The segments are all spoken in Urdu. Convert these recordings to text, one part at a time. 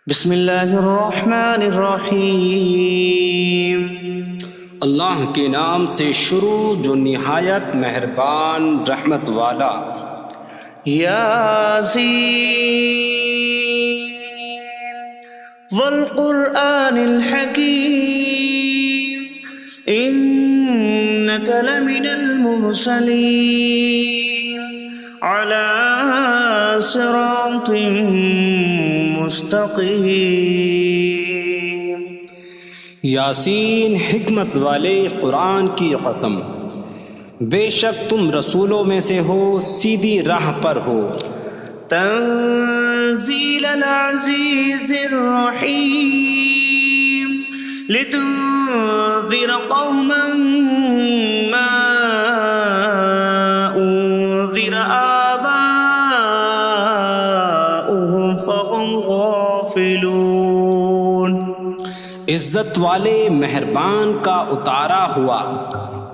بسم اللہ الرحمن الرحیم۔ اللہ کے نام سے شروع جو نہایت مہربان رحمت والا۔ یاسین والقرآن الحکیم انک لمن المرسلین علی صراط مستقیم۔ یاسین حکمت والے قرآن کی قسم، بے شک تم رسولوں میں سے ہو، سیدھی راہ پر ہو۔ تنزیل العزیز الرحیم لتنذر قوما ما انذر آباؤهم فهم غافلون۔ عزت والے مہربان کا اتارا ہوا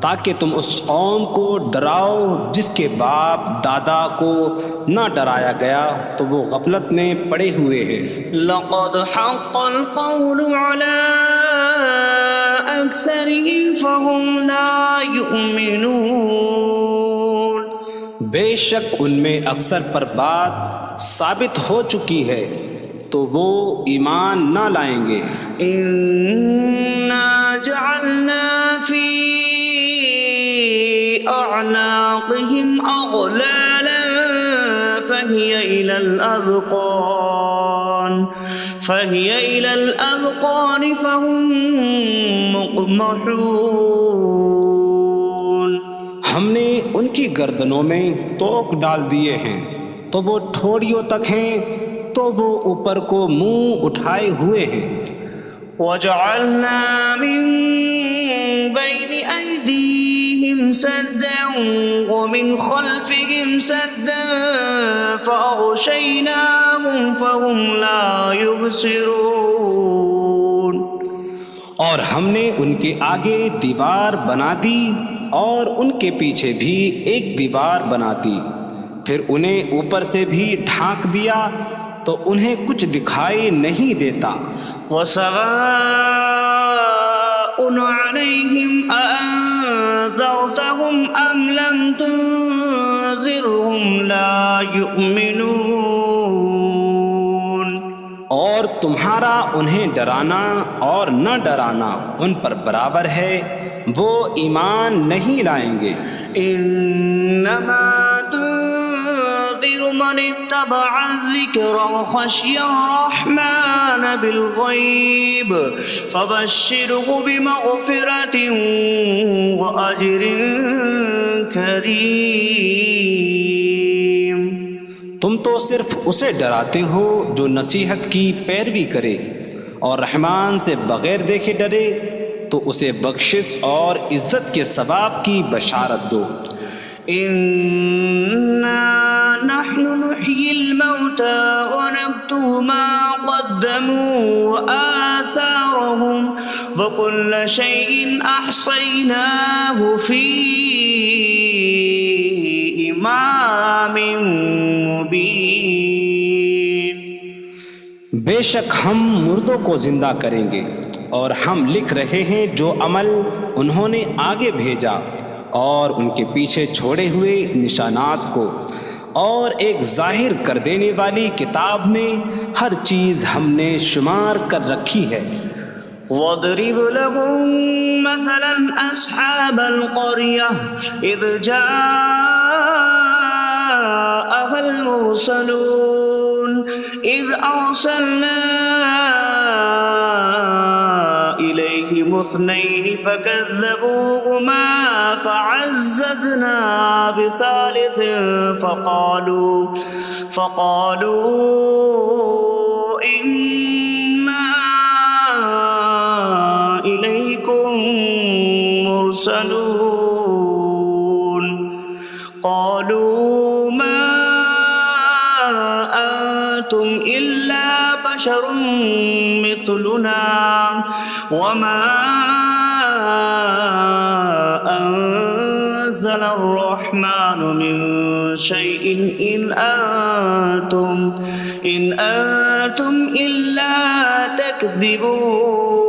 تاکہ تم اس قوم کو ڈراؤ جس کے باپ دادا کو نہ ڈرایا گیا تو وہ غفلت میں پڑے ہوئے ہیں۔ لقد حق القول على أكثرهم فهم لا يؤمنون۔ بے شک ان میں اکثر پر بات ثابت ہو چکی ہے تو وہ ایمان نہ لائیں گے۔ إنا جعلنا في أعناقهم أغلالا فهي إلى الأذقان فهم مقمحون۔ ہم نے ان کی گردنوں میں توق ڈال دیے ہیں تو وہ ٹھوڑیوں تک ہیں، تو وہ اوپر کو منہ اٹھائے ہوئے ہیں۔ وجعلنا من بين أيديهم سدا ومن خلفهم سدا فأغشيناهم فهم لا يبصرون۔ اور ہم نے ان کے آگے دیوار بنا دی اور ان کے پیچھے بھی ایک دیوار بنا دی، پھر انہیں اوپر سے بھی ڈھانک دیا تو انہیں کچھ دکھائی نہیں دیتا۔ وسواء عليهم أأنذرتهم أم لم تنذرهم لا يؤمنون۔ اور تمہارا انہیں ڈرانا اور نہ ڈرانا ان پر برابر ہے، وہ ایمان نہیں لائیں گے۔ انما تنذر من اتبع الذکر وخشی الرحمن بالغیب فبشره بمغفرة واجر کریم۔ تم تو صرف اسے ڈراتے ہو جو نصیحت کی پیروی کرے اور رحمان سے بغیر دیکھے ڈرے، تو اسے بخشش اور عزت کے ثواب کی بشارت دو۔ انا نحن نحيي الموتى ونكتب ما قدموا وآثارهم وكل شيء أحصيناه في إمام مبين۔ بے شک ہم مردوں کو زندہ کریں گے اور ہم لکھ رہے ہیں جو عمل انہوں نے آگے بھیجا اور ان کے پیچھے چھوڑے ہوئے نشانات کو، اور ایک ظاہر کر دینے والی کتاب میں ہر چیز ہم نے شمار کر رکھی ہے۔ وَاضْرِبْ لَهُم مَّثَلًا أَصْحَابَ الْقَرْيَةِ إِذْ جَاءَهَا الْمُرْسَلُونَ إِذْ أَرْسَلْنَا إِلَيْهِمُ اثْنَيْنِ فَكَذَّبُوهُمَا فَعَزَّزْنَا بِثَالِثٍ فَقَالُوا إِنَّا إِلَيْكُمْ مُرْسَلُونَ۔ قَالُوا مَا أَنتُمْ إِلَّا بَشَرٌ مِثْلُنَا وَمَا أَنتُمْ نزل الرحمن من شيء إن أنتم إلا تكذبون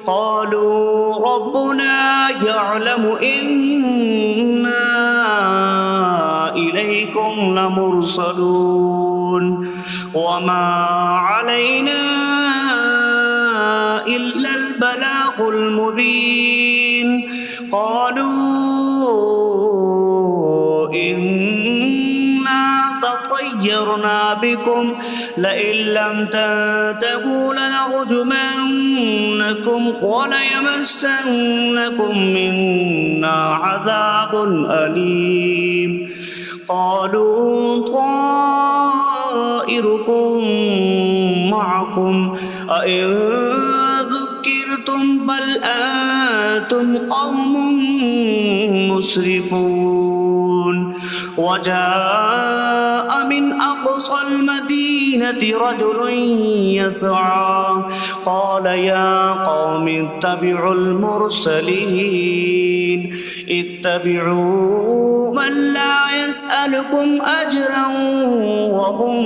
قالوا ربنا يعلم إنا إليكم لمرسلون وما علينا إلا البلاغ المبين قالوا إنا تطيرنا بكم لئن لم تنتهوا لنرجمنكم وليمسنكم منا عذاب أليم قالوا طائركم معكم أئن ذكرتم بل أنتم قوم مسرفون وجاء من أقصى المدينة رجل يسعى قال يا قوم اتبعوا المرسلين اتبعوا من لا يسألكم أجرا وهم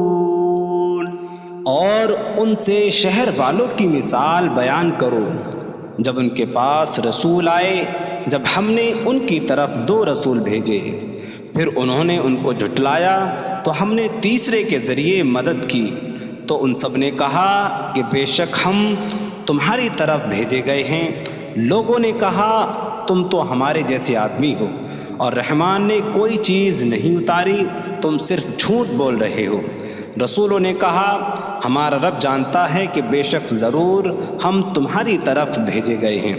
مهتدون اور ان سے شہر والوں کی مثال بیان کرو جب ان کے پاس رسول آئے جب ہم نے ان کی طرف 2 رسول بھیجے پھر انہوں نے ان کو جھٹلایا تو ہم نے تیسرے کے ذریعے مدد کی تو ان سب نے کہا کہ بے شک ہم تمہاری طرف بھیجے گئے ہیں لوگوں نے کہا تم تو ہمارے جیسے آدمی ہو اور رحمان نے کوئی چیز نہیں اتاری تم صرف جھوٹ بول رہے ہو رسولوں نے کہا ہمارا رب جانتا ہے کہ بے شک ضرور ہم تمہاری طرف بھیجے گئے ہیں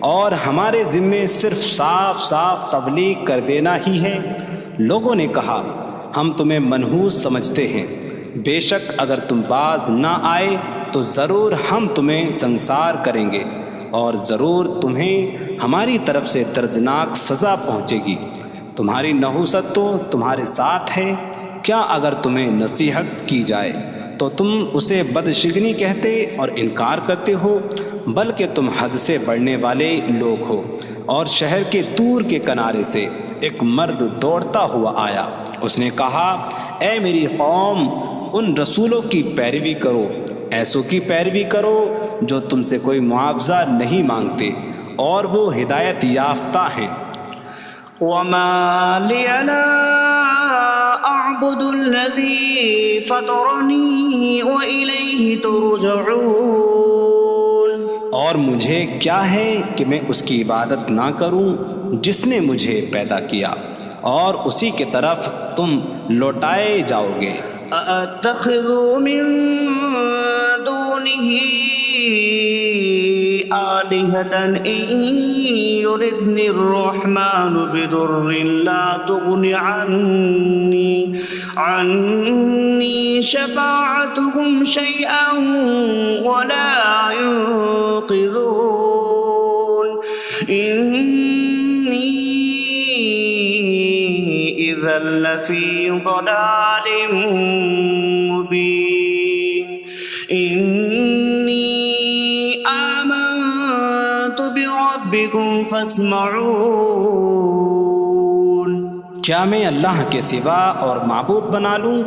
اور ہمارے ذمے صرف صاف صاف تبلیغ کر دینا ہی ہے لوگوں نے کہا ہم تمہیں منحوس سمجھتے ہیں بے شک اگر تم باز نہ آئے تو ضرور ہم تمہیں سنسار کریں گے اور ضرور تمہیں ہماری طرف سے دردناک سزا پہنچے گی تمہاری نحوست تو تمہارے ساتھ ہے کیا اگر تمہیں نصیحت کی جائے تو تم اسے بدشگنی کہتے اور انکار کرتے ہو بلکہ تم حد سے بڑھنے والے لوگ ہو اور شہر کے دور کے کنارے سے ایک مرد دوڑتا ہوا آیا اس نے کہا اے میری قوم ان رسولوں کی پیروی کرو ایسوں کی پیروی کرو جو تم سے کوئی معاوضہ نہیں مانگتے اور وہ ہدایت یافتہ ہیں وما لي لا أعبد الذي فطرني وإليه ترجعون اور مجھے کیا ہے کہ میں اس کی عبادت نہ کروں جس نے مجھے پیدا کیا اور اسی کی طرف تم لوٹائے جاؤ گے أأتخذ من دونه آلهة إن يردني الرحمن بضر لا تغن عني شفاعتهم شيئا ولا ينقذون إني إذا لفي ضلال مبين إني آمنت بربكم فاسمعون کیا میں اللہ کے سوا اور معبود بنا لوں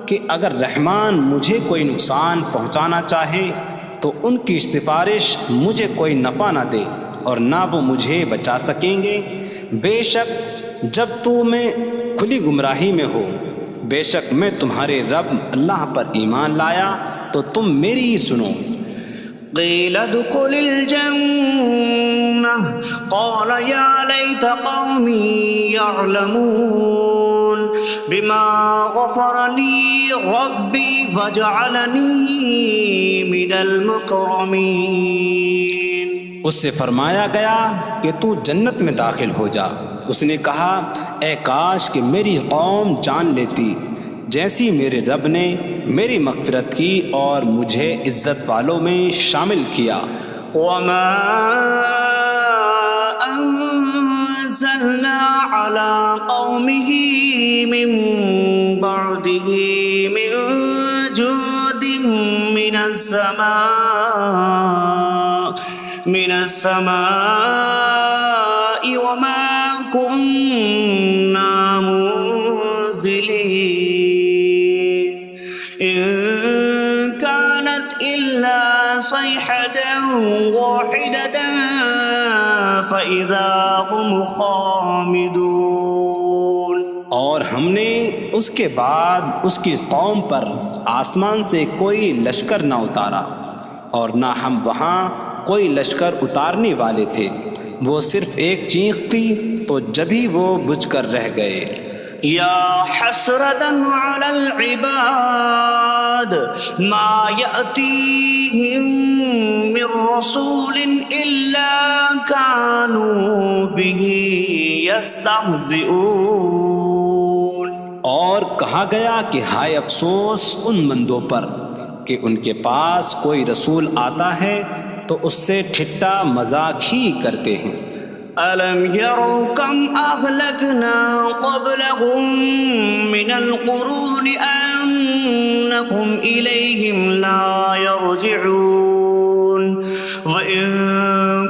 کہ اگر رحمان مجھے کوئی نقصان پہنچانا چاہے تو ان کی سفارش مجھے کوئی نفع نہ دے اور نہ وہ مجھے بچا سکیں گے بے شک جب میں کھلی گمراہی میں ہو بے شک میں تمہارے رب اللہ پر ایمان لایا تو تم میری ہی سنو قيل ادخل الجنة قال يا ليت قومي يعلمون بما غفر لي ربي فجعلني من المكرمين اس سے فرمایا گیا کہ تو جنت میں داخل ہو جا اس نے کہا اے کاش کہ میری قوم جان لیتی جیسی میرے رب نے میری مغفرت کی اور مجھے عزت والوں میں شامل کیا وما أنزلنا على قومه من بعده من جود من السماء من السماء وما كنا منزلين إن كانت إلا صيحة واحدة فإذا هم خامدون۔ اور ہم نے اس کے بعد اس کی قوم پر آسمان سے کوئی لشکر نہ اتارا، اور نہ ہم وہاں کوئی لشکر اتارنے والے تھے، وہ صرف ایک چیخ تھی تو جبھی وہ بجھ کر رہ گئے۔ یا حسرة على العباد ما يأتيهم من رسول إلا كانوا به يستهزئون۔ اور کہا گیا کہ ہائے افسوس ان بندوں پر کہ ان کے پاس کوئی رسول آتا ہے تو اس سے ٹھٹا مذاق ہی کرتے ہیں۔ أَلَمْ يَرَوْا كَمْ أَهْلَكْنَا قَبْلَهُمْ مِنَ الْقُرُونِ أَنَّكُمْ إِلَيْهِمْ لَا يَرْجِعُونَ وَإِن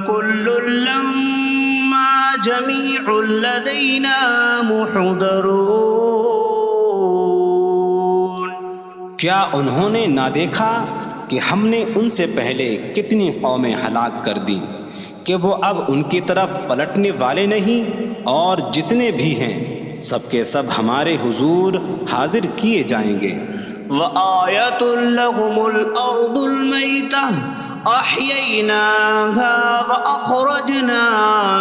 كُلٌّ لَّمَّا جَمِيعٌ لَّدَيْنَا مُحْضَرُونَ۔ کیا انہوں نے نہ دیکھا کہ ہم نے ان سے پہلے کتنی قومیں ہلاک کر دیں کہ وہ اب ان کی طرف پلٹنے والے نہیں، اور جتنے بھی ہیں سب کے سب ہمارے حضور حاضر کیے جائیں گے۔ وَآيَةٌ لَّهُمُ الْأَرْضُ الْمَيْتَةُ أَحْيَيْنَاهَا وَأَخْرَجْنَا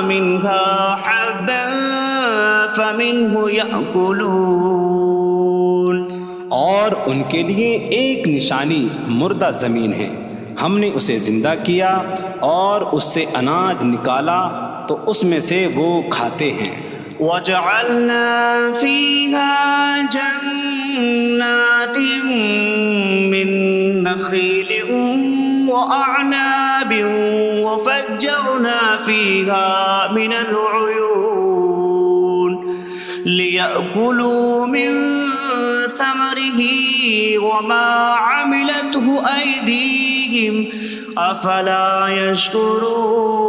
مِنْهَا حَبًّا فَمِنْهُ يَأْكُلُونَ۔ اور ان کے لیے ایک نشانی مردہ زمین ہے، ہم نے اسے زندہ کیا اور اس سے اناج نکالا تو اس میں سے وہ کھاتے ہیں۔ وَجَعَلْنَا فِيهَا جَنَّاتٍ مِّن نَّخِيلٍ وَأَعْنَابٍ وَفَجَّرْنَا فِيهَا مِنَ الْعُيُونِ لِيَأْكُلُوا مِن ثَمَرِهِ وَمَا عَمِلَتْهُ أَيْدِيهِمْ أَفَلَا يَشْكُرُونَ۔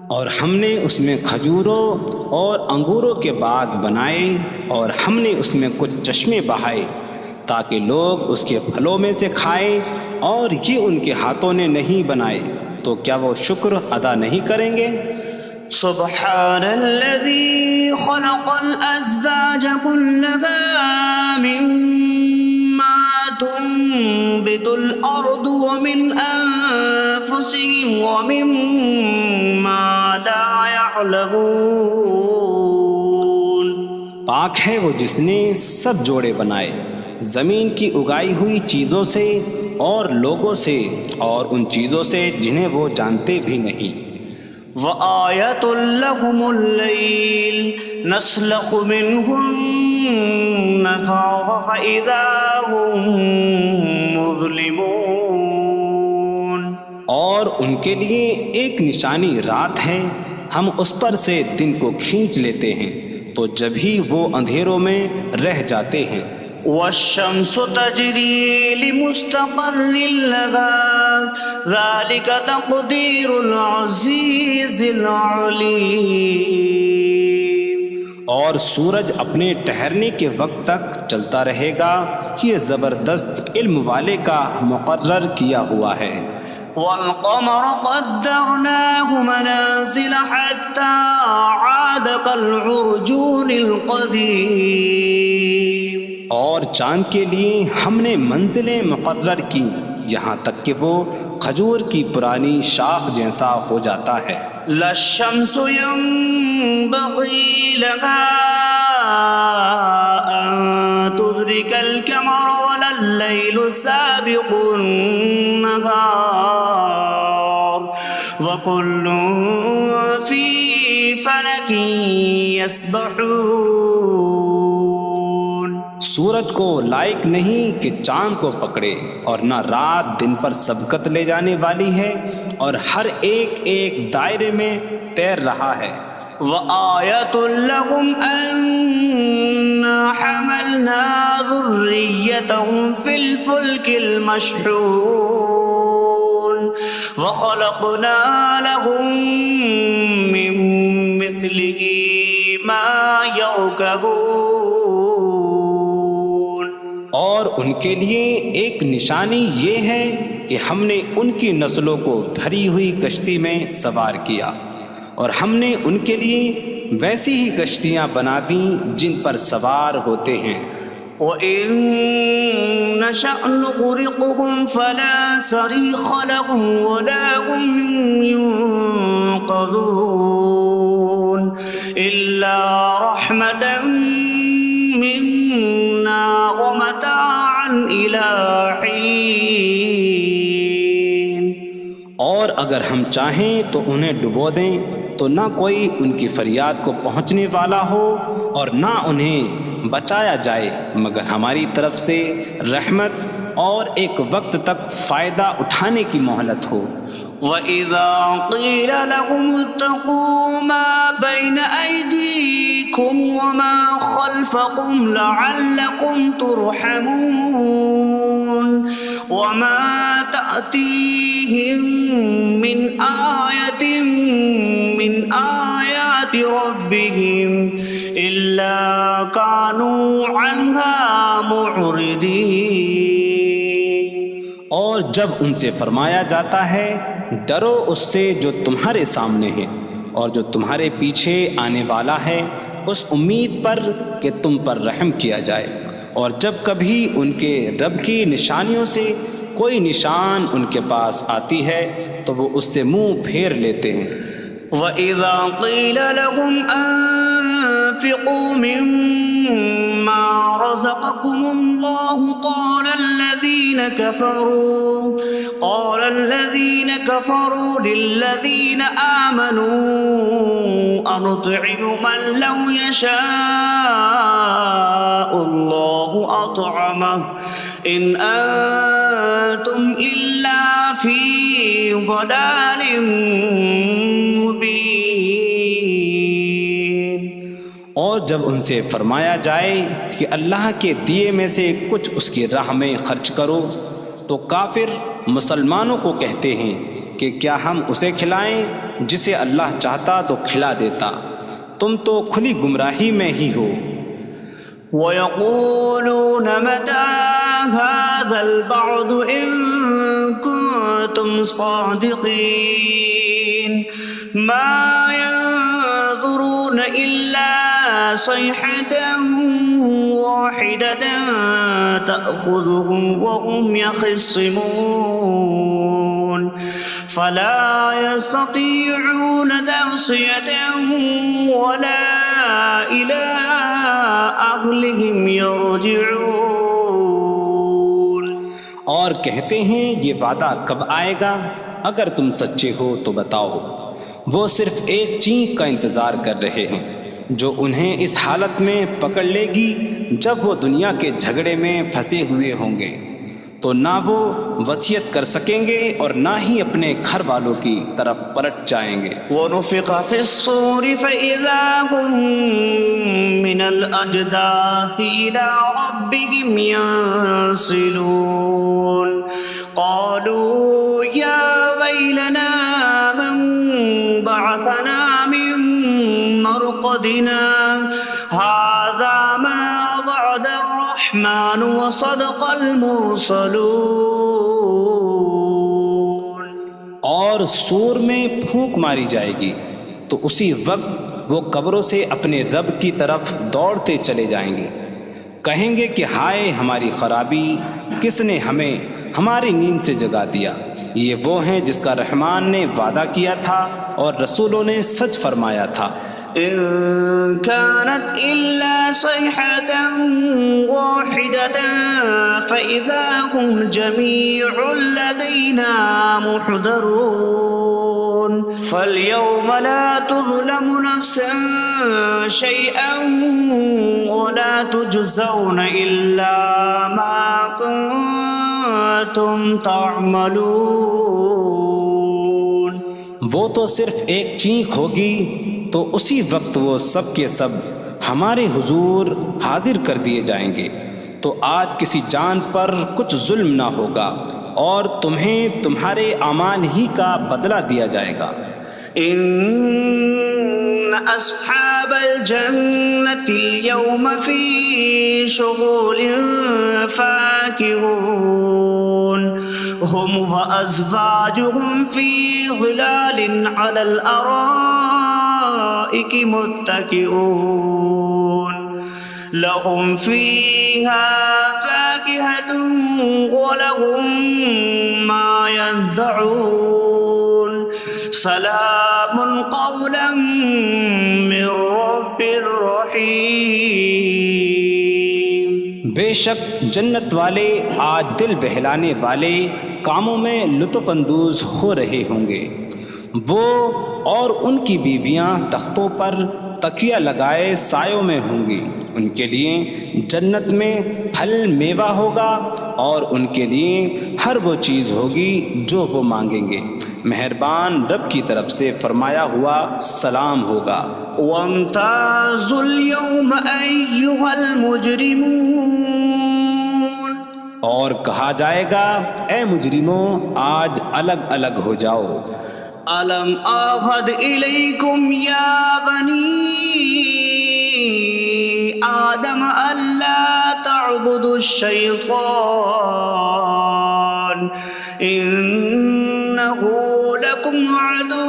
اور ہم نے اس میں کھجوروں اور انگوروں کے باغ بنائے، اور ہم نے اس میں کچھ چشمے بہائے تاکہ لوگ اس کے پھلوں میں سے کھائیں، اور یہ ان کے ہاتھوں نے نہیں بنائے، تو کیا وہ شکر ادا نہیں کریں گے؟ سبحان الذي خلق الأزواج كلها مما تنبت الأرض ومن أنفسهم ومما لا يعلمون۔ پاک ہے وہ جس نے سب جوڑے بنائے زمین کی اگائی ہوئی چیزوں سے اور لوگوں سے اور ان چیزوں سے جنہیں وہ جانتے بھی نہیں۔ وَآيَةٌ لَّهُمُ اللَّيْلُ نَسْلَخُ مِنْهُ النَّهَارَ فَإِذَا هُم مُظْلِمُونَ۔ اور ان کے لیے ایک نشانی رات ہے، ہم اس پر سے دن کو کھینچ لیتے ہیں تو جبھی وہ اندھیروں میں رہ جاتے ہیں۔ وَالشَّمْسُ تَجْرِي لِمُسْتَقَرٍّ لَّهَا ذَلِكَ تَقْدِيرُ الْعَزِيزِ الْعَلِيمِ۔ اور سورج اپنے ٹھہرنے کے وقت تک چلتا رہے گا، یہ زبردست علم والے کا مقرر کیا ہوا ہے۔ وَالْقَمَرَ قَدَّرْنَاهُ مَنَازِلَ حَتَّى عَادَ كَالْعُرْجُونِ الْقَدِيمِ۔ اور چاند کے لیے ہم نے منزلیں مقرر کی یہاں تک کہ وہ کھجور کی پرانی شاخ جیسا ہو جاتا ہے۔ لا الشمس ينبغي لها أن تدرك القمر ولا الليل سابق النهار وكل في فلك يسبحون۔ سورج کو لائق نہیں کہ چاند کو پکڑے، اور نہ رات دن پر سبقت لے جانے والی ہے، اور ہر ایک ایک دائرے میں تیر رہا ہے۔ وَآيَةٌ لَّهُمْ أَنَّا حَمَلْنَا ذُرِّيَّتَهُمْ فِي الْفُلْكِ الْمَشْحُونِ۔ وخلقنا لهم من مثله ما يركبون. اور ان کے لیے ایک نشانی یہ ہے کہ ہم نے ان کی نسلوں کو بھری ہوئی کشتی میں سوار کیا، اور ہم نے ان کے لیے ویسی ہی کشتیاں بنا دیں جن پر سوار ہوتے ہیں. وَإِن نَّشَأْ نُغْرِقْهُمْ فَلَا صَرِيخَ لَهُمْ وَلَا هُمْ يُنقَذُونَ إِلَّا رَحْمَةً مِّنَّا وَمَتَاعًا إِلَىٰ حِينٍ. اور اگر ہم چاہیں تو انہیں ڈبو دیں تو نہ کوئی ان کی فریاد کو پہنچنے والا ہو اور نہ انہیں بچایا جائے مگر ہماری طرف سے رحمت اور ایک وقت تک فائدہ اٹھانے کی مہلت ہو. وَإِذَا قِيلَ لَهُمُ اتَّقُوا مَا بَيْنَ أَيْدِيكُمْ وَمَا خَلْفَكُمْ لَعَلَّكُمْ تُرْحَمُونَ وَمَا تَأْتِيهِم مِّنْ آيَةٍ مِّنْ آيَاتِ رَبِّهِمْ إِلَّا كَانُوا عَنْهَا مُعْرِضِينَ. اور جب ان سے فرمایا جاتا ہے ڈرو اس سے جو تمہارے سامنے ہے اور جو تمہارے پیچھے آنے والا ہے، اس امید پر کہ تم پر رحم کیا جائے، اور جب کبھی ان کے رب کی نشانیوں سے کوئی نشان ان کے پاس آتی ہے تو وہ اس سے منہ پھیر لیتے ہیں. وَإِذَا قِيلَ لَهُمْ أَنفِقُوا مِمَّا رَزَقَكُمُ اللَّهُ قَالَ الَّذِينَ كَفَرُوا لِلَّذِينَ آمَنُوا أَنُطْعِمُ مَن لَّوْ يَشَاءُ اللَّهُ أَطْعَمَهُ إِنْ أَنتُمْ إِلَّا فِي ضَلَالٍ مبین. اور جب ان سے فرمایا جائے کہ اللہ کے دیے میں سے کچھ اس کی راہ میں خرچ کرو تو کافر مسلمانوں کو کہتے ہیں کہ کیا ہم اسے کھلائیں جسے اللہ چاہتا تو کھلا دیتا، تم تو کھلی گمراہی میں ہی ہو. وَيَقُولُونَ مَتَىٰ هَٰذَا الْوَعْدُ إِن كُنتُمْ صَادِقِينَ مَا يَنظُرُونَ إِلَّا صَيْحَةً وَاحِدَةً تَأْخُذُهُمْ وَهُمْ يَخِصِّمُونَ فَلَا يَسْتَطِيعُونَ تَوْصِيَةً وَلَا إِلَىٰ أَهْلِهِمْ يَرْجِعُونَ. اور کہتے ہیں یہ وعدہ کب آئے گا؟ اگر تم سچے ہو تو بتاؤ. وہ صرف ایک چینک کا انتظار کر رہے ہیں جو انہیں اس حالت میں پکڑ لے گی جب وہ دنیا کے جھگڑے میں پھنسے ہوئے ہوں گے، تو نہ وہ وصیت کر سکیں گے اور نہ ہی اپنے گھر والوں کی طرف پلٹ جائیں گے. وَنُفِخَ فِي الصُّورِ فَإِذَا هُم مِّنَ الْأَجْدَاثِ إِلَىٰ رَبِّهِمْ يَنسِلُونَ قَالُوا يَا وَيْلَنَا مَن بَعَثَنَا مِن مَّرْقَدِنَا هَٰذَا مَا وَعَدَ الرَّحْمَٰنُ وَصَدَقَ الْمُرْسَلُونَ. اور سور میں پھونک ماری جائے گی تو اسی وقت وہ قبروں سے اپنے رب کی طرف دوڑتے چلے جائیں گے، کہیں گے کہ ہائے ہماری خرابی، کس نے ہمیں ہماری نیند سے جگا دیا. یہ وہ ہیں جس کا رحمان نے وعدہ کیا تھا اور رسولوں نے سچ فرمایا تھا. إن كانت إلا صيحة واحدة فإذا هم جميع لدينا محضرون. فاليوم لا تظلم نفس شيئا ولا تجزون إلا ما كنتم تعملون. وہ تو صرف ایک چینک ہوگی تو اسی وقت وہ سب کے سب ہمارے حضور حاضر کر دیے جائیں گے، تو آج کسی جان پر کچھ ظلم نہ ہوگا اور تمہیں تمہارے اعمال ہی کا بدلہ دیا جائے گا۔ إن أصحاب الجنة اليوم في شغل فاكهون هم وأزواجهم في ظلال على الأرائك متكئون لهم فيها فاكهة ولهم ما يدعون سلام قولا من رب رحیم۔ بے شک جنت والے آج دل بہلانے والے کاموں میں لطف اندوز ہو رہے ہوں گے۔ وہ اور ان کی بیویاں تختوں پر تکیہ لگائے سایوں میں ہوں گی۔ ان کے لیے جنت میں پھل میوہ ہوگا اور ان کے لیے ہر وہ چیز ہوگی جو وہ مانگیں گے۔ مہربان رب کی طرف سے فرمایا ہوا سلام ہوگا۔ وامتازوا اليوم أيها المجرمون، اور کہا جائے گا اے مجرموں آج الگ الگ ہو جاؤ۔ ألم أعهد إليكم يا بني آدم ألا تعبدوا الشيطان إنه لكم عدو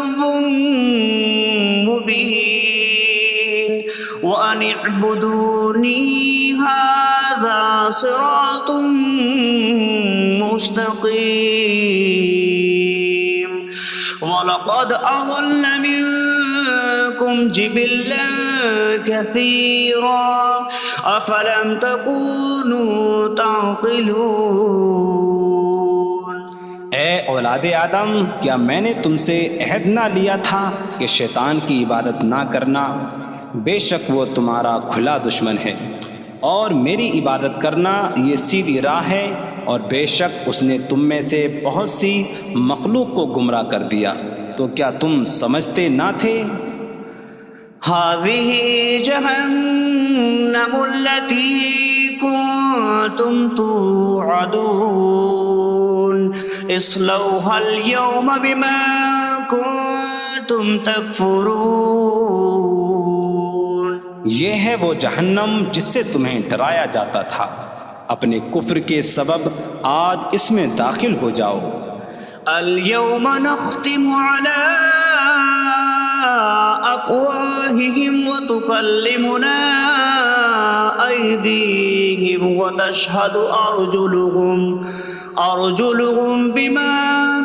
مبين وأن اعبدوني هذا صراط مستقيم وَلَقَدْ أَضَلَّ مِنكُمْ جِبِلًّا كَثِيرًا أَفَلَمْ تَكُونُوا تَعْقِلُونَ۔ اے اولاد آدم، کیا میں نے تم سے عہد نہ لیا تھا کہ شیطان کی عبادت نہ کرنا؟ بے شک وہ تمہارا کھلا دشمن ہے، اور میری عبادت کرنا یہ سیدھی راہ ہے، اور بے شک اس نے تم میں سے بہت سی مخلوق کو گمراہ کر دیا، تو کیا تم سمجھتے نہ تھے؟ هذه جهنم التي كنتم توعدون اصلوها اليوم بما كنتم تكفرون۔ یہ ہے وہ جہنم جس سے تمہیں ڈرایا جاتا تھا، اپنے کفر کے سبب آج اس میں داخل ہو جاؤ۔ اليوم نختم على أفواههم وتكلمنا أيديهم وتشهد أرجلهم بما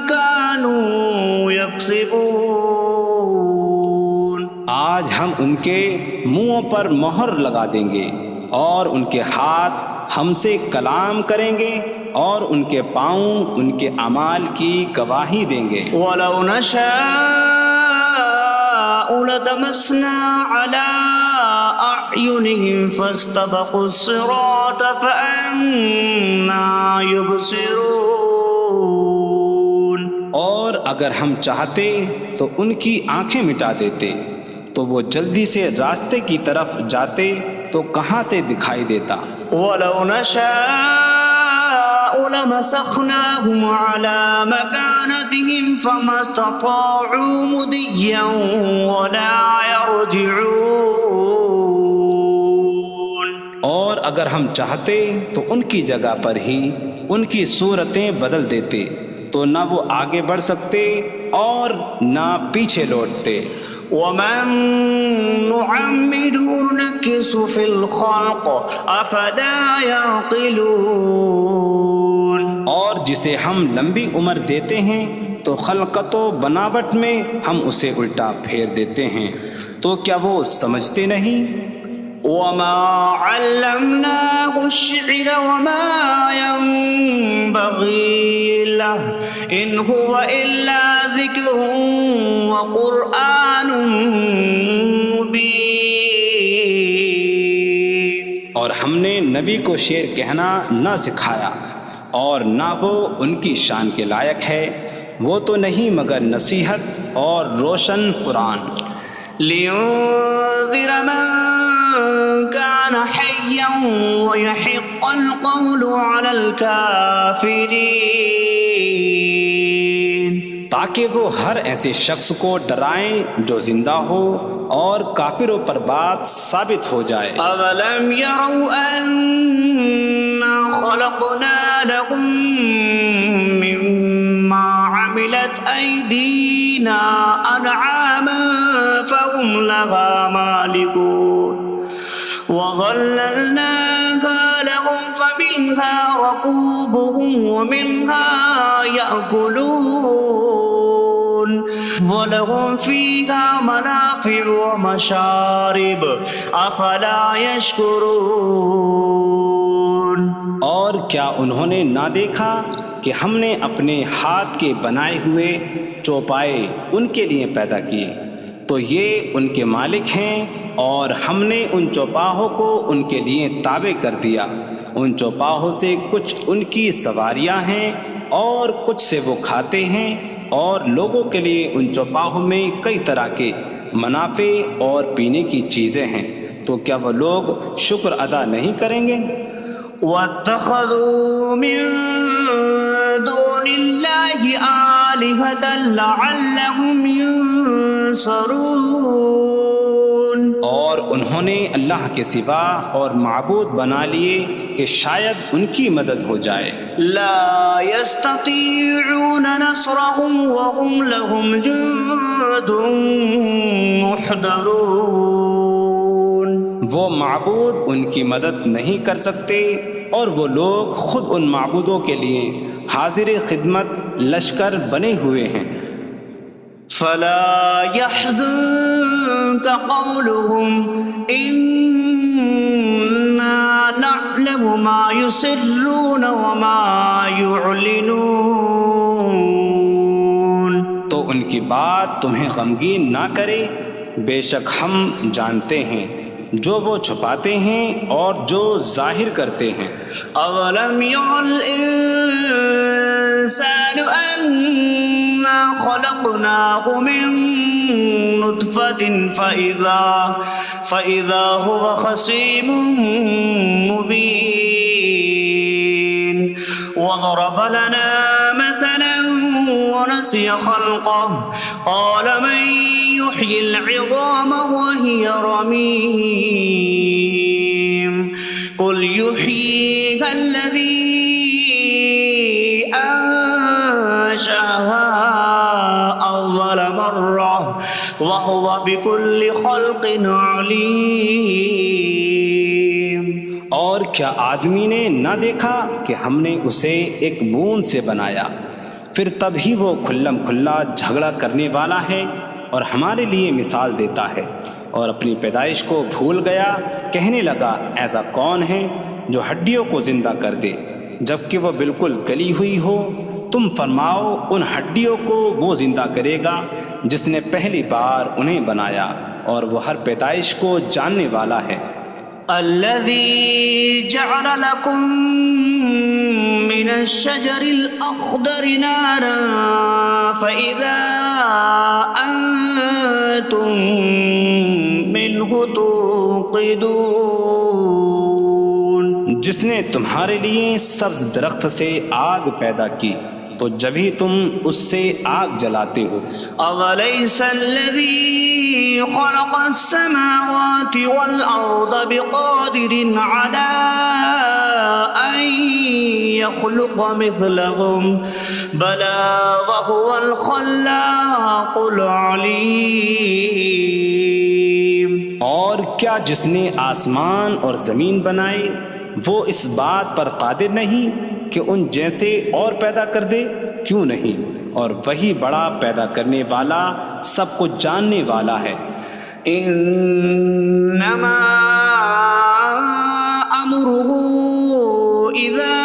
كانوا يكسبون۔ آج ہم ان کے منہوں پر مہر لگا دیں گے، اور ان کے ہاتھ ہم سے کلام کریں گے، اور ان کے پاؤں ان کے اعمال کی گواہی دیں گے۔ وَلَوْ نَشَاءُ لَطَمَسْنَا عَلَىٰ أَعْيُنِهِمْ فَاسْتَبَقُوا الصِّرَاطَ فَأَنَّىٰ يُبْصِرُونَ۔ اور اگر ہم چاہتے تو ان کی آنکھیں مٹا دیتے، تو وہ جلدی سے راستے کی طرف جاتے تو کہاں سے دکھائی دیتا۔ وَلَوْ نَشَاءُ لَمَسَخْنَاهُمْ عَلَىٰ مَكَانَتِهِمْ فَمَا اسْتَطَاعُوا مُضِيًّا وَلَا يَرْجِعُونَ۔ اور اگر ہم چاہتے تو ان کی جگہ پر ہی ان کی صورتیں بدل دیتے، تو نہ وہ آگے بڑھ سکتے اور نہ پیچھے لوٹتے۔ وَمَن نُّعَمِّرْهُ نُنَكِّسْهُ فِي الْخَلْقِ أَفَلَا يَعْقِلُونَ۔ اور جسے ہم لمبی عمر دیتے ہیں تو خلقت و بناوٹ میں ہم اسے الٹا پھیر دیتے ہیں، تو کیا وہ سمجھتے نہیں؟ وَمَا عَلَّمْنَاهُ الشِّعْرَ وَمَا يَنبَغِي لَهُ إِنْ هُوَ إِلَّا ذِكْرٌ وَقُرْآنٌ مُّبِينٌ۔ اور ہم نے نبی کو شعر کہنا نہ سکھایا، اور نہ وہ ان کی شان کے لائق ہے، وہ تو نہیں مگر نصیحت اور روشن قرآن۔ لِيُنذِرَ مَن كَانَ حَيًّا حيا ويحق القول على الكافرين تاکہ وہ ہر ایسے شخص کو ڈرائیں جو زندہ ہو اور کافروں پر بات ثابت ہو جائے۔ أولم يروا أنا خلقنا لهم مما عملت أيدينا أنعاما فهم لها مالكون وظللناها لهم فمنها ركوبهم ومنها يأكلون وَلَهُمْ فِيهَا مَنَافِعُ وَمَشَارِبُ أَفَلَا يَشْكُرُونَ۔ اور کیا انہوں نے نہ دیکھا کہ ہم نے اپنے ہاتھ کے بنائے ہوئے چوپائے ان کے لیے پیدا کیے، تو یہ ان کے مالک ہیں، اور ہم نے ان چوپاہوں کو ان کے لیے تابع کر دیا۔ ان چوپاہوں سے کچھ ان کی سواریاں ہیں اور کچھ سے وہ کھاتے ہیں، اور لوگوں کے لیے ان چوپاہوں میں کئی طرح کے منافع اور پینے کی چیزیں ہیں، تو کیا وہ لوگ شکر ادا نہیں کریں گے؟ وَاتَّخَذُوا مِن دُونِ اللَّهِ آلِهَةً لَعَلَّهُمْ يُنصَرُونَ۔ اور انہوں نے اللہ کے سوا اور معبود بنا لیے کہ شاید ان کی مدد ہو جائے۔ لا يستطيعون نصرهم وهم لهم جند محضرون۔ وہ معبود ان کی مدد نہیں کر سکتے، اور وہ لوگ خود ان معبودوں کے لیے حاضر خدمت لشکر بنے ہوئے ہیں۔ فلا يحزنك قولهم إنا نعلم ما يسرون وما يعلنون۔ تو ان کی بات تمہیں غمگین نہ کرے، بے شک ہم جانتے ہیں جو وہ چھپاتے ہیں اور جو ظاہر کرتے ہیں۔ اولم ير الانسان انا خلقناه من نطفة فإذا هو خصيم مبين وضرب لنا مثلا ونسي خلقه قال من يحيي العظام وهي رميم قل يحييها الذي أنشأها أول مرة وهو بكل خلق عليم۔ اور کیا آدمی نے نہ دیکھا کہ ہم نے اسے ایک بوند سے بنایا، پھر تب ہی وہ کھلم کھلا جھگڑا کرنے والا ہے اور ہمارے لیے مثال دیتا ہے، اور اپنی پیدائش کو بھول گیا، کہنے لگا ایسا کون ہے جو ہڈیوں کو زندہ کر دے جبکہ وہ بالکل گلی ہوئی ہو؟ تم فرماؤ ان ہڈیوں کو وہ زندہ کرے گا جس نے پہلی بار انہیں بنایا، اور وہ ہر پیدائش کو جاننے والا ہے۔ الذي جعل لكم من الشجر الأخضر نارا فإذا أنتم منه توقدون۔ جس نے تمہارے لیے سبز درخت سے آگ پیدا کی تو جبھی تم اس سے آگ جلاتے ہو۔ أَوَلَيْسَ الَّذِي خَلَقَ السَّمَاوَاتِ وَالْأَرْضَ بِقَادِرٍ عَلَىٰ أَن يَخْلُقَ مِثْلَهُم بَلَىٰ وَهُوَ الْخَلَّاقُ الْعَلِيمُ۔ اور کیا جس نے آسمان اور زمین بنائے وہ اس بات پر قادر نہیں کہ ان جیسے اور پیدا کر دے؟ کیوں نہیں، اور وہی بڑا پیدا کرنے والا سب کچھ جاننے والا ہے۔ انما امره اذا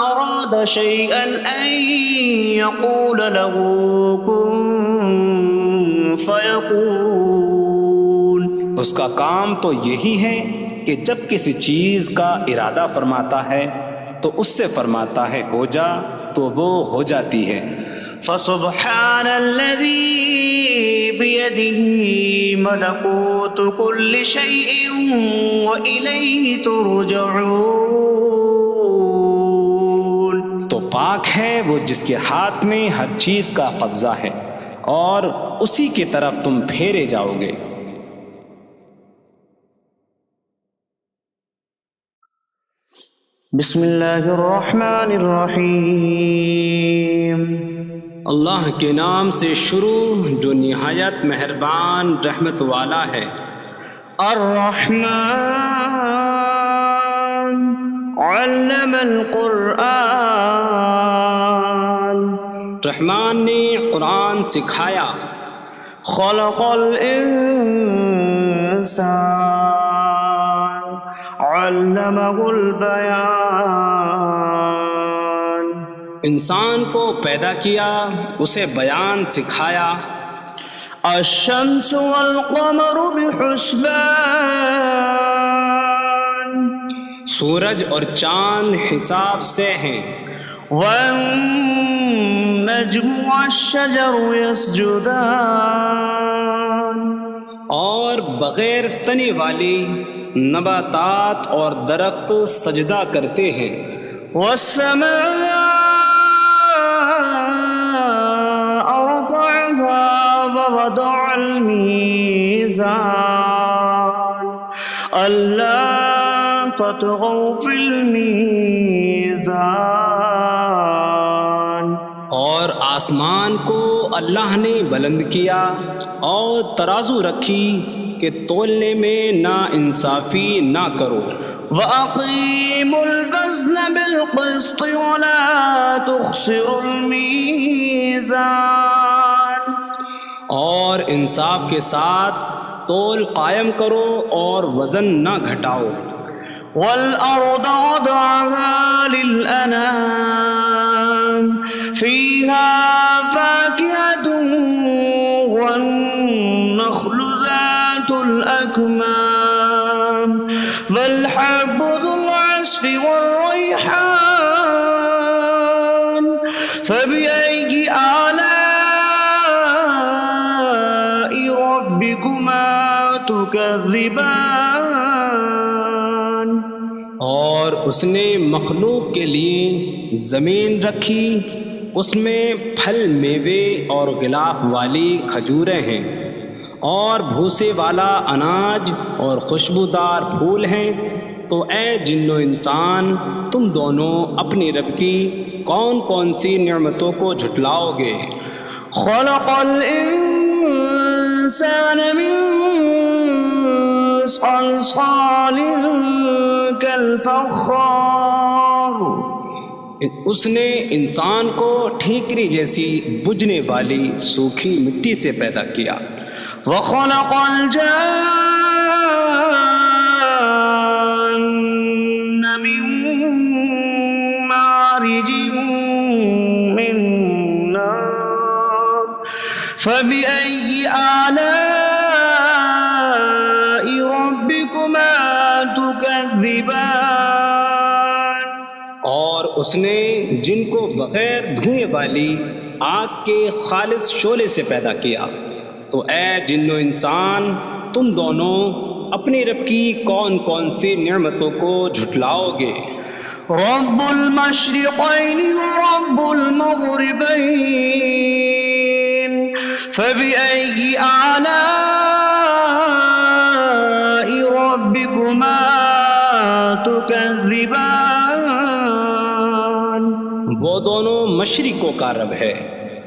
اراد شيئا ان يقول له كن فيكون۔ اس کا کام تو یہی ہے کہ جب کسی چیز کا ارادہ فرماتا ہے تو اس سے فرماتا ہے ہو جا، تو وہ ہو جاتی ہے۔ فسبحان الذي بيده ملكوت كل شيء وإليه ترجعون. تو پاک ہے وہ جس کے ہاتھ میں ہر چیز کا قبضہ ہے اور اسی کی طرف تم پھیرے جاؤ گے. بسم اللہ الرحمن الرحیم. اللہ کے نام سے شروع جو نہایت مہربان رحمت والا ہے. الرحمن علم القرآن. رحمان نے قرآن سکھایا. خلق الانسان علمہ البیان. انسان کو پیدا کیا اسے بیان سکھایا. الشمس والقمر بحسبان. سورج اور چاند حساب سے ہیں. والنجم والشجر يسجدان. اور بغیر تنے والی نباتات اور درخت سجدہ کرتے ہیں. والسماء رفعها ووضع الميزان ألا تطغوا في الميزان. اور آسمان کو اللہ نے بلند کیا اور ترازو رکھی کہ تولنے میں نا انصافی نہ کرو. وَأَقِيمُوا الْوَزْنَ بِالْقِسْطِ وَلَا تُخْسِرُوا الْمِيزَانَ. اور انصاف کے ساتھ تول قائم کرو اور وزن نہ گھٹاؤ. وَالْأَرْضَ وَضَعَهَا لِلْأَنَامِ فِيهَا فَاكِهَةٌ وَالنَّخْلُ ذَاتُ الْأَكْمَامِ وَالْحَبُّ ذُو الْعَصْفِ وَالرَّيْحَانُ فَبِأَيِّ آلَاءِ رَبِّكُمَا تُكَذِّبَانِ. اور اس نے مخلوق کے لیے زمین رکھی، اس میں پھل میوے اور غلاف والی کھجوریں ہیں اور بھوسے والا اناج اور خوشبودار پھول ہیں. تو اے جن و انسان تم دونوں اپنی رب کی کون کون سی نعمتوں کو جھٹلاؤ گے. خلق الانسان من صلصال کالفخار. اس نے انسان کو ٹھیکری جیسی بجھنے والی سوکھی مٹی سے پیدا کیا. وخلق الجان من مارج من نار فبأي آلاء ربكما تكذبان. اور اس نے جن کو بغیر دھوئیں والی آگ کے خالص شعلے سے پیدا کیا. تو اے جن و انسان تم دونوں اپنی رب کی کون کون سی نعمتوں کو جھٹلاؤ گے. رب المشرقین ورب المغربین فبأي آلاء ربكما تكذبان. وہ دونوں مشرقوں کا رب ہے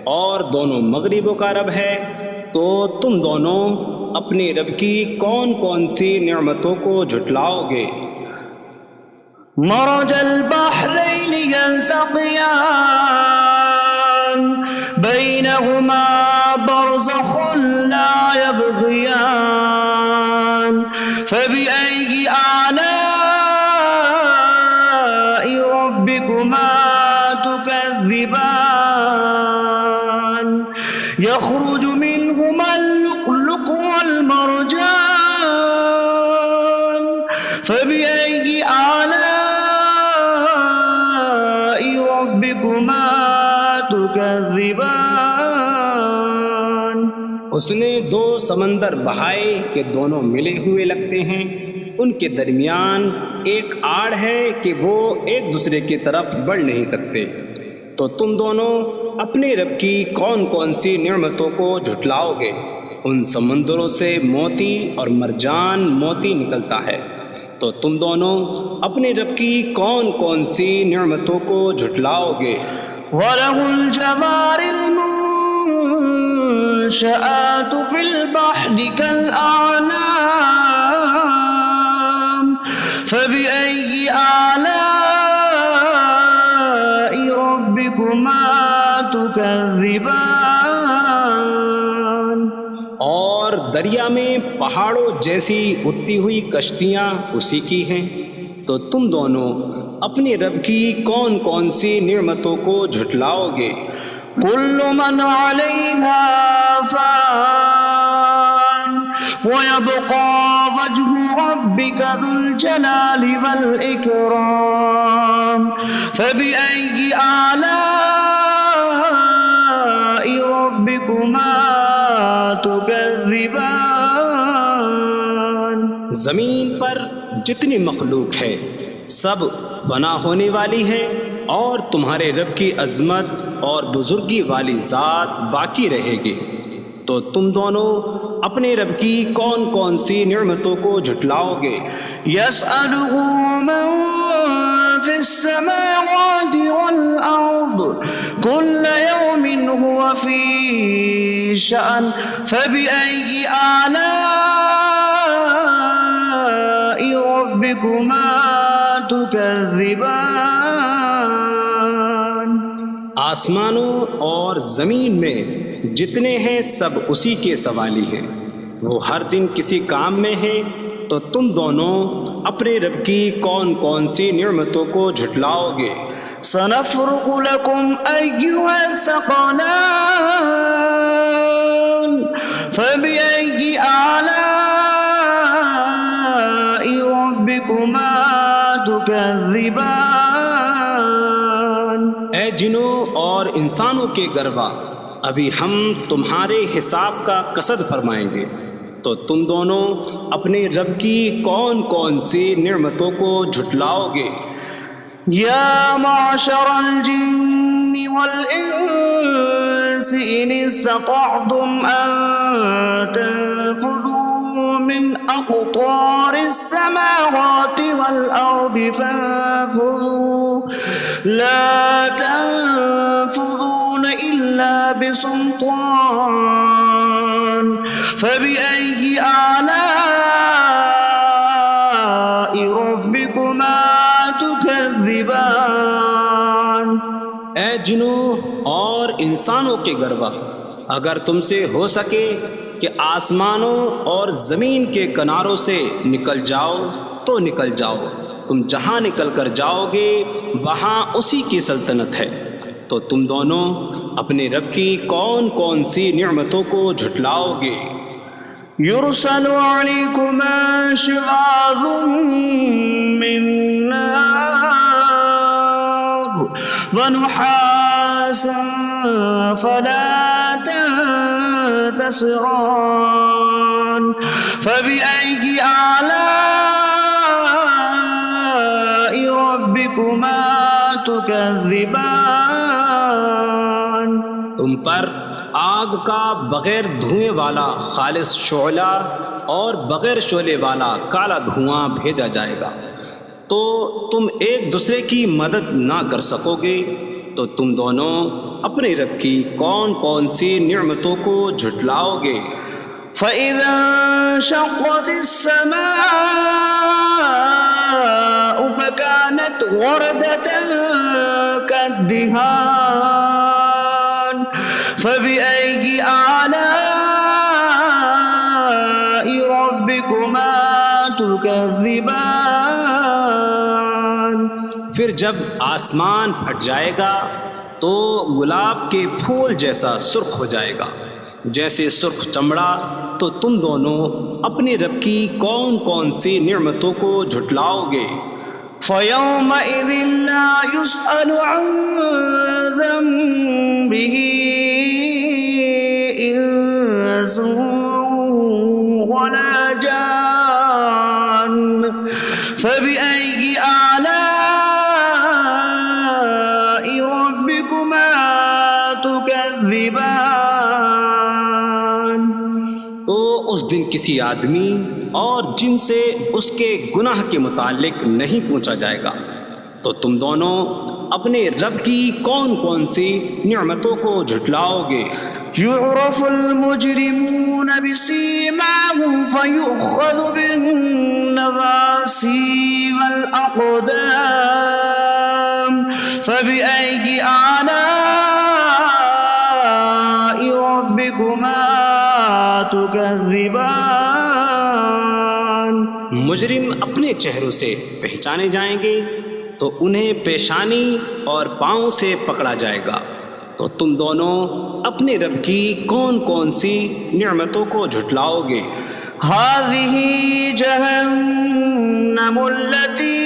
اور دونوں مغربوں کا رب ہے. تو تم دونوں اپنی رب کی کون کون سی نعمتوں کو جھٹلاؤ گے. مرج البحرین یلتقیان بینہما برزخ لا یبغیان فبأي آلاء ربكما تكذبان. يخرج منهما اللؤلؤ والمرجان فبأي آلاء ربكما تكذبان. اس نے دو سمندر بہائے کہ دونوں ملے ہوئے لگتے ہیں، ان کے درمیان ایک آڑ ہے کہ وہ ایک دوسرے کی طرف بڑھ نہیں سکتے، تو تم دونوں اپنے رب کی کون کون سی نعمتوں کو جھٹلاؤ گے؟ ان سمندروں سے موتی اور مرجان موتی نکلتا ہے، تو تم دونوں اپنے رب کی کون کون سی نعمتوں کو جھٹلاؤ گے؟ وَلَهُ الْجَوَارِ الْمُنشَآتُ فِي الْبَحْرِ كَالْأَعْلَامِ فَبِأَيِّ آلَاءِ رَبِّكُمَا تُكَذِّبَانِ۔ اور دریا میں پہاڑوں جیسی اڑتی ہوئی کشتیاں اسی کی ہیں، تو تم دونوں اپنے رب کی کون کون سی نعمتوں کو جھٹلاؤ گے؟ كُلُّ مَنْ عَلَيْهَا فَانٍ وَيَبْقَى وَجْهُ رَبِّكَ ذُو الْجَلَالِ وَالْإِكْرَامِ فَبِأَيِّ آلَاءِ رَبِّكُمَا تُكَذِّبَانِ۔ زمین پر جتنی مخلوق ہے سب فنا ہونے والی ہے، اور تمہارے رب کی عظمت اور بزرگی والی ذات باقی رہے گی، تو تم دونوں اپنے رب کی کون کون سی نعمتوں کو جھٹلاؤ گے؟ يَسْأَلُهُ مَن فِي السَّمَاوَاتِ وَالْأَرْضِ كُلَّ يَوْمٍ هُوَ فِي شَأْنٍ فَبِأَيِّ آلَاءِ رَبِّكُمَا تُكَذِّبَانِ۔ آسمانوں اور زمین میں جتنے ہیں سب اسی کے سوالی ہیں، وہ ہر دن کسی کام میں ہیں، تو تم دونوں اپنے رب کی کون کون سی نعمتوں کو جھٹلاؤ گے؟ سَنَفْرُغُ لَكُمْ أَيُّهَ الثَّقَلَانِ فَبِأَيِّ آلَاءِ رَبِّكُمَا تُكَذِّبَانِ۔ اے جنوں اور انسانوں کے گروہ، ابھی ہم تمہارے حساب کا قصد فرمائیں گے، تو تم دونوں اپنے رب کی کون کون سی نعمتوں کو جھٹلاؤ گے؟ يَا مَعْشَرَ الْجِنِّ وَالْإِنسِ إِنِ اسْتَطَعْتُمْ أَن تَنفُذُوا مِنْ أَقْطَارِ السَّمَاوَاتِ وَالْأَرْضِ فَانفُذُوا لَا تَنفُذُونَ إِلَّا بِسُلْطَانٍ فَبِأَيِّ آلَاءِ رَبِّكُمَا تُكَذِّبَانِ۔ اے جنوں اور انسانوں کے گروہ، اگر تم سے ہو سکے کہ آسمانوں اور زمین کے کناروں سے نکل جاؤ تو نکل جاؤ، تم جہاں نکل کر جاؤ گے وہاں اسی کی سلطنت ہے، تو تم دونوں اپنے رب کی کون کون سی نعمتوں کو جھٹلاؤ گے؟ يُرْسَلُ عَلَيْكُمَا شِوَاظٌ مِّن نَّارٍ وَنُحَاسٌ فَلَا تَنتَصِرَانِ فَبِأَيِّ آلَاءِ رَبِّكُمَا تُكَذِّبَانِ۔ تم پر آگ کا بغیر دھوئیں والا خالص شعلہ اور بغیر شعلے والا کالا دھواں بھیجا جائے گا، تو تم ایک دوسرے کی مدد نہ کر سکو گے، تو تم دونوں اپنے رب کی کون کون سی نعمتوں کو جھٹلاؤ گے؟ فَإِذَا انشَقَّتِ السَّمَاءُ فَكَانَتْ وَرْدَةً كَالدِّهَانِ فَبِأَيِّ آلَاءِ رَبِّكُمَا تُكَذِّبَانِ۔ پھر جب آسمان پھٹ جائے گا تو گلاب کے پھول جیسا سرخ ہو جائے گا، جیسے سرخ چمڑا، تو تم دونوں اپنے رب کی کون کون سی نعمتوں کو جھٹلاؤ گے؟ فَيَوْمَئِذٍ لَا يُسْأَلُ عَن ذَنبِهِ إنس ولا جان فبأي آلاء ربكما تكذبان. تو اس دن کسی آدمی اور جن سے اس کے گناہ کے متعلق نہیں پوچھا جائے گا. تو تم دونوں اپنے رب کی کون کون سی نعمتوں کو جھٹلاؤ گے؟ يعرف المجرمون بسيماهم فيؤخذ بالنواصي والأقدام فبأي آلاء ربكما تكذبان. مجرم اپنے چہروں سے پہچانے جائیں گے تو انہیں پیشانی اور پاؤں سے پکڑا جائے گا. تو تم دونوں اپنے رب کی کون کون سی نعمتوں کو جھٹلاؤ گے؟ هذه جهنم التي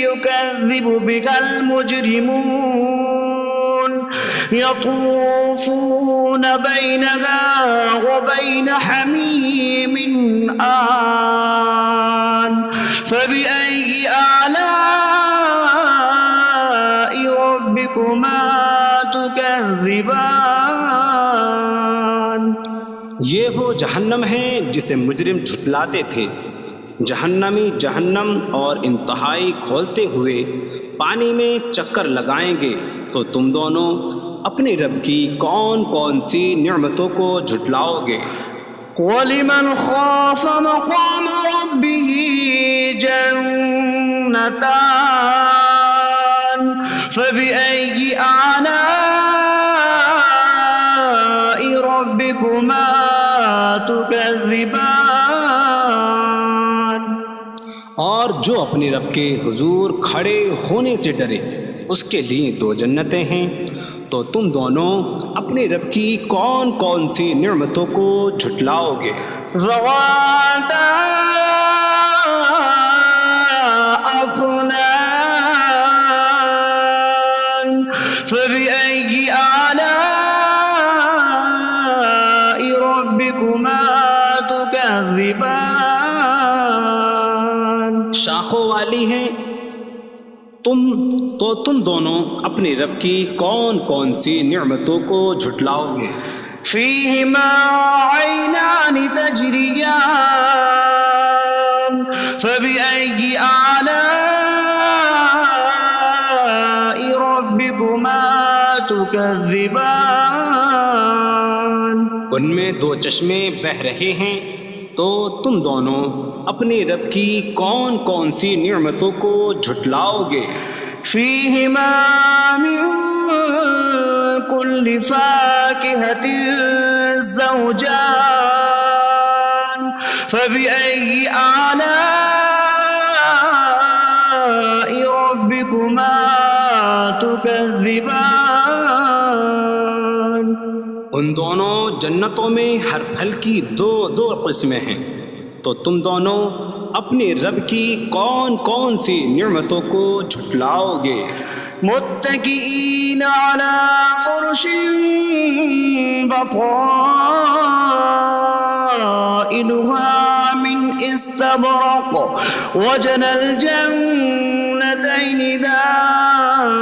يكذب بها المجرمون يطوفون بينها وبين حميم آن فبأي آلاء ربكما تكذبان. یہ وہ جہنم ہے جسے مجرم جھٹلاتے تھے. جہنمی جہنم اور انتہائی کھولتے ہوئے پانی میں چکر لگائیں گے. تو تم دونوں اپنے رب کی کون کون سی نعمتوں کو جھٹلاؤ گے؟ وَلِمَنْ خَافَ مَقَامَ رَبِّهِ جَنَّتَانِ فَبِأَيِّ آلَاءِ رَبِّكُمَا تُكَذِّبَانِ. اور جو اپنے رب کے حضور کھڑے ہونے سے ڈرے اس کے لیے 2 جنتیں ہیں. تو تم دونوں اپنے رب کی کون کون سی نعمتوں کو جھٹلاؤ گے؟ ذواتا أفنان فبأي آلاء ربكما تكذبان. شاخوں والی ہیں. تم دونوں اپنے رب کی کون کون سی نعمتوں کو جھٹلاؤ گے؟ فيهما عينان تجريان فبأي آلاء ربكما تكذبان. ان میں 2 چشمے بہہ رہے ہیں. تو تم دونوں اپنے رب کی کون کون سی نعمتوں کو جھٹلاؤ گے؟ فيهما من كل فاكهة زوجان فبأي آلاء ربكما تكذبان. ان دونوں جنتوں میں ہر پھل کی 2 قسمیں ہیں. تو تم دونوں اپنے رب کی کون کون سی نعمتوں کو جھٹلاؤ گے؟ متكئين على فرش بطائنها من استبرق وجنى الجنتين دان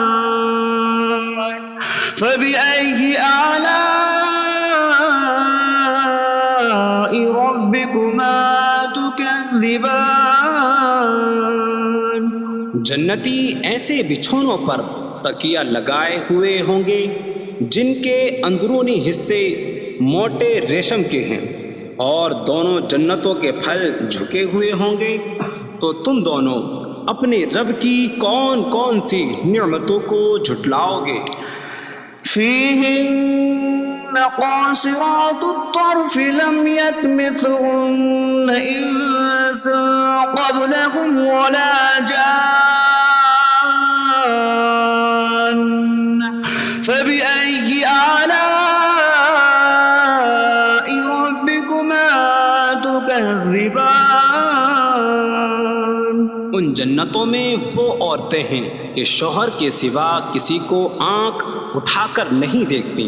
فبأي آلاء ربكما تكذبان. جنتی ایسے بچھونوں پر تکیہ لگائے ہوئے ہوں گے جن کے اندرونی حصے موٹے ریشم کے ہیں اور دونوں جنتوں کے پھل جھکے ہوئے ہوں گے. تو تم دونوں اپنے رب کی کون کون سی نعمتوں کو جھٹلاؤ گے؟ فيهن قاصرات الطرف لم يطمثهن إنس قبلهم ولا جان فبأي آلاء ربكما تكذبان. ان جنتوں میں وہ عورتیں ہیں کہ شوہر کے سوا کسی کو آنکھ اٹھا کر نہیں دیکھتی.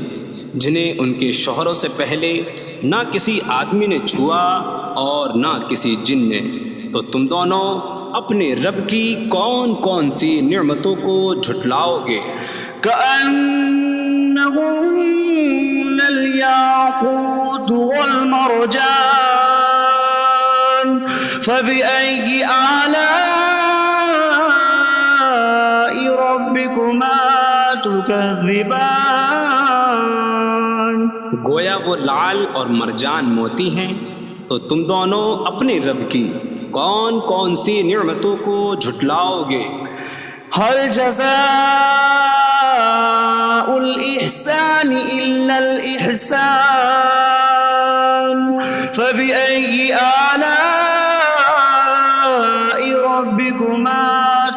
جنہیں ان کے شوہروں سے پہلے نہ کسی آدمی نے چھوا اور نہ کسی جن نے، تو تم دونوں اپنے رب کی کون کون سی نعمتوں کو جھٹلاؤ گے؟ كأنهن الياقوت والمرجان فبأي آلاء ربكما تكذبان؟ گویا وہ لعل اور مرجان موتی ہیں، تو تم دونوں اپنے رب کی کون کون سی نعمتوں کو جھٹلاؤ گے؟ هل جزاء الإحسان إلا الإحسان فبأي آلاء ربكما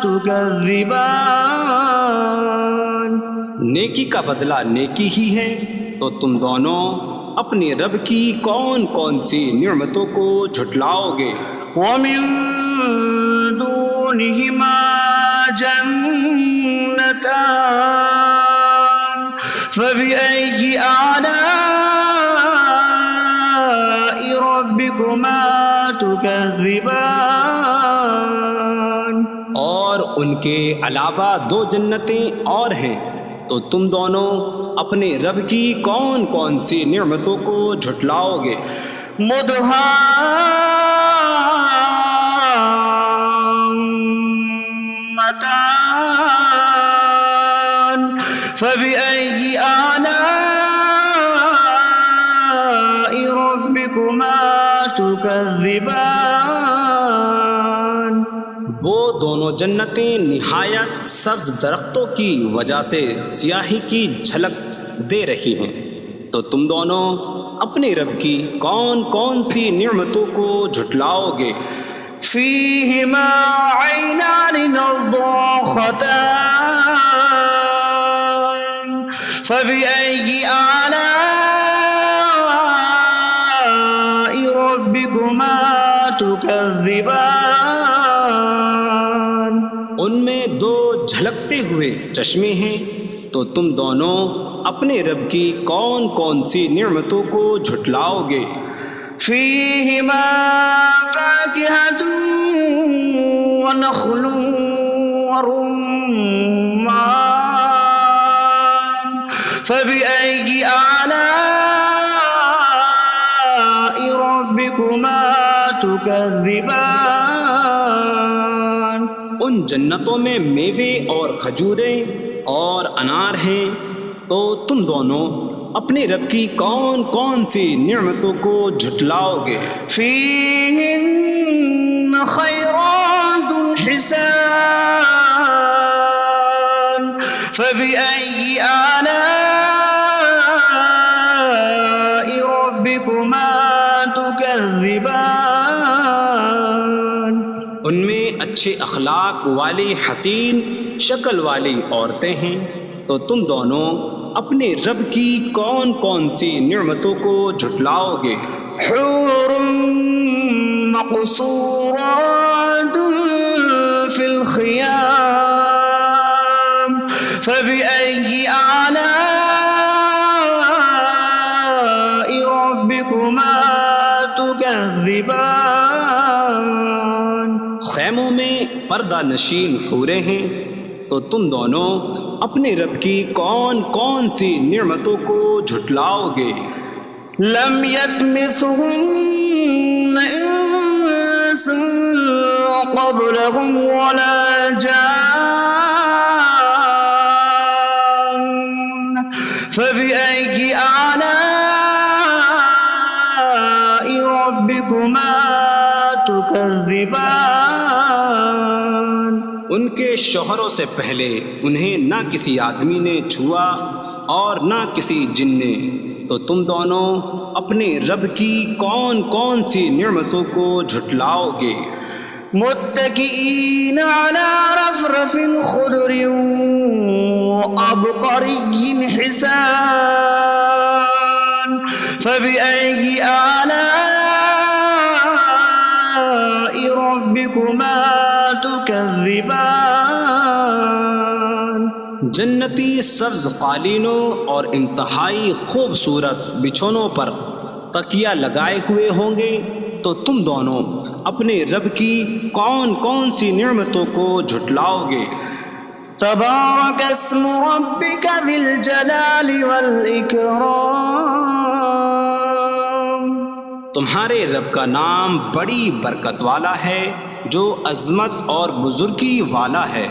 تكذبان؟ نیکی کا بدلہ نیکی ہی ہے، تو تم دونوں اپنے رب کی کون کون سی نعمتوں کو جھٹلاؤ گے؟ ومن دونهما جنتان فبأي آلاء ربكما تكذبان؟ اور ان کے علاوہ دو جنتیں اور ہیں، تو تم دونوں اپنے رب کی کون کون سی نعمتوں کو جھٹلاؤ گے؟ مدهامتان فبأي آلاء ربكما تكذبان؟ وہ دونوں جنتیں نہایت سبز درختوں کی وجہ سے سیاہی کی جھلک دے رہی ہیں، تو تم دونوں اپنے رب کی کون کون سی نعمتوں کو جھٹلاؤ گے؟ فيهما عينان نضاختان فبأي آلاء ربكما تكذبان؟ ان میں دو جھلکتے ہوئے چشمے ہیں، تو تم دونوں اپنے رب کی کون کون سی نعمتوں کو جھٹلاؤ گے؟ فيهما فاكهة ونخل ورمان فبأي آلاء ربكما تكذبان؟ ان جنتوں میں میوے اور کھجوریں اور انار ہیں، تو تم دونوں اپنے رب کی کون کون سی نعمتوں کو جھٹلاؤ گے؟ فيهن خيرات حسان فبأي آلاء ربكما تكذبان؟ ان میں اچھے اخلاق والی حسین شکل والی عورتیں ہیں، تو تم دونوں اپنے رب کی کون کون سی نعمتوں کو جھٹلاؤ گے؟ حور مقصورات في الخيام فبأي آلاء ربكما تكذبان؟ خیموں میں پردہ نشین حوریں ہیں، تو تم دونوں اپنے رب کی کون کون سی نعمتوں کو جھٹلاؤ گے؟ لم يطمثهن انس قبلهم ولا جان فبأي آلاء ربكما تكذبان؟ ان کے شوہروں سے پہلے انہیں نہ کسی آدمی نے چھوا اور نہ کسی جن نے، تو تم دونوں اپنے رب کی کون کون سی نعمتوں کو جھٹلاؤ گے؟ متكئين على رفرف خضر وعبقري حسان فبأي آلاء ربكما تكذبان؟ جنتی سبز قالینوں اور انتہائی خوبصورت بچھونوں پر تکیہ لگائے ہوئے ہوں گے، تو تم دونوں اپنے رب کی کون کون سی نعمتوں کو جھٹلاؤ گے؟ تبارک اسم ربک ذی الجلال والاکرام، تمہارے رب کا نام بڑی برکت والا ہے جو عظمت اور بزرگی والا ہے۔